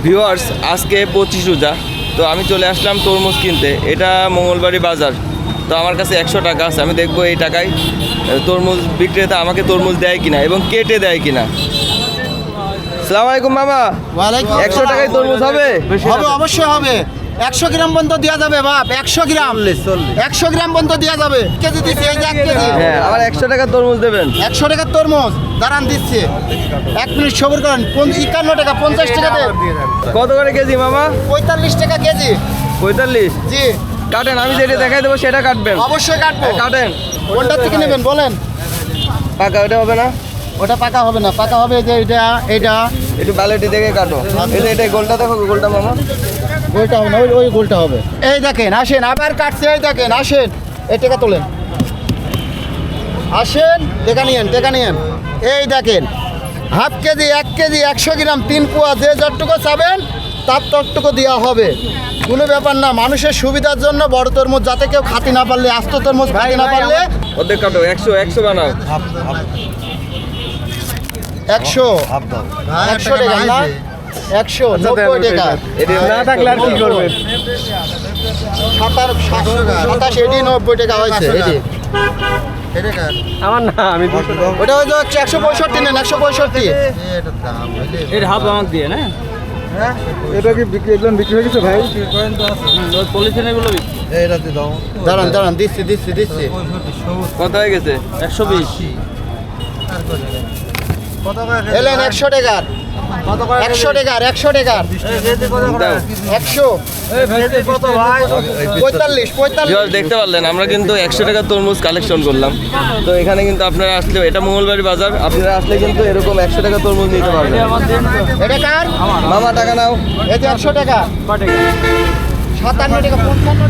Viewers, আজকে 25 রোজা, তো আমি চলে আসলাম তরমুজ কিনতে। এটা মঙ্গলবাড়ি বাজার। তো আমার কাছে 100 টাকা আছে, আমি দেখবো এই টাকায় তরমুজ বিক্রেতা আমাকে তরমুজ দেয় কিনা এবং কেটে দেয় কিনা। আসসালামু আলাইকুম মামা। 100 টাকায় তরমুজ হবে? হবে, অবশ্যই হবে। 100 গ্রাম পর্যন্ত দেওয়া যাবে বাপ, 100 গ্রাম 100 গ্রাম পর্যন্ত দেওয়া যাবে। কেজি দিচ্ছি, এই যে 1 কেজি। হ্যাঁ, আমার 100 টাকা তরমুজ দেবেন। 100 টাকার তরমুজ দাঁড়ান দিচ্ছে, 1 মিনিট সবর করেন। 51 টাকা, 50 টাকা দেন। কত করে কেজি মামা? 45 টাকা কেজি। 45? জি, কাটেন, আমি যেটা দেখাই দেবো সেটা কাটবেন। অবশ্যই কাটবো। কাটেন। কোনটা থেকে নেবেন বলেন? পাকা ওটা হবে না? ওটা পাকা হবে না, পাকা হবে যে এটা একটু বালেটি দেখে কাটো। এই যে এটা গোলটা দেখো, গোলটা মামা। গোলটা হবে না, ওই গোলটা হবে। এই দেখেন, আসেন, আবার কাটছে। এই দেখেন, আসেন, এই টাকা তোলেন, আসেন, টাকা নিয়েন। এই দেখেন, হাফ কেজি, 1 কেজি, 100 গ্রাম, 3 পোয়া, যে যতটুকু চাবেন তার ততটুকু দেওয়া হবে। কোনো ব্যাপার না, মানুষের সুবিধার জন্য বড় তরমুজ, যাতে কেউ খাতে না পারলে, আস্ত তরমুজ খাতে না পারলে অর্ধেক কাটো, 100 বানাও। 100 টাকা না, 190 টাকা। এটা না থাকলে আর কি করবেন? 27 এটি 90 টাকা হয়েছে। এটি আমার না, আমি ওটা হয়ে যাচ্ছে 165 নেন, 165। এর হাফ আমাকে দিয়ে না। এটা কি বিক্রি হয়ে গেছে ভাই? পলিথিন এগুলো দাঁড়ান, দিচ্ছি। কত হয়ে গেছে? 120। এলেন 100 টাকার, 100 টাকার, 100 টাকার, 100, 45। ভিউয়ার্স, দেখতে পারলেন আমরা কিন্তু 100 টাকা তরমুজ কালেকশন করলাম। তো এখানে কিন্তু আপনারা আসলে, এটা মঙ্গলবাড়ি বাজার, আপনারা আসলে কিন্তু এরকম 100 টাকা তরমুজ নিতে পারবেন। এটা কার? মামা টাকা নাও। এই যে 100 টাকা, 57 টাকা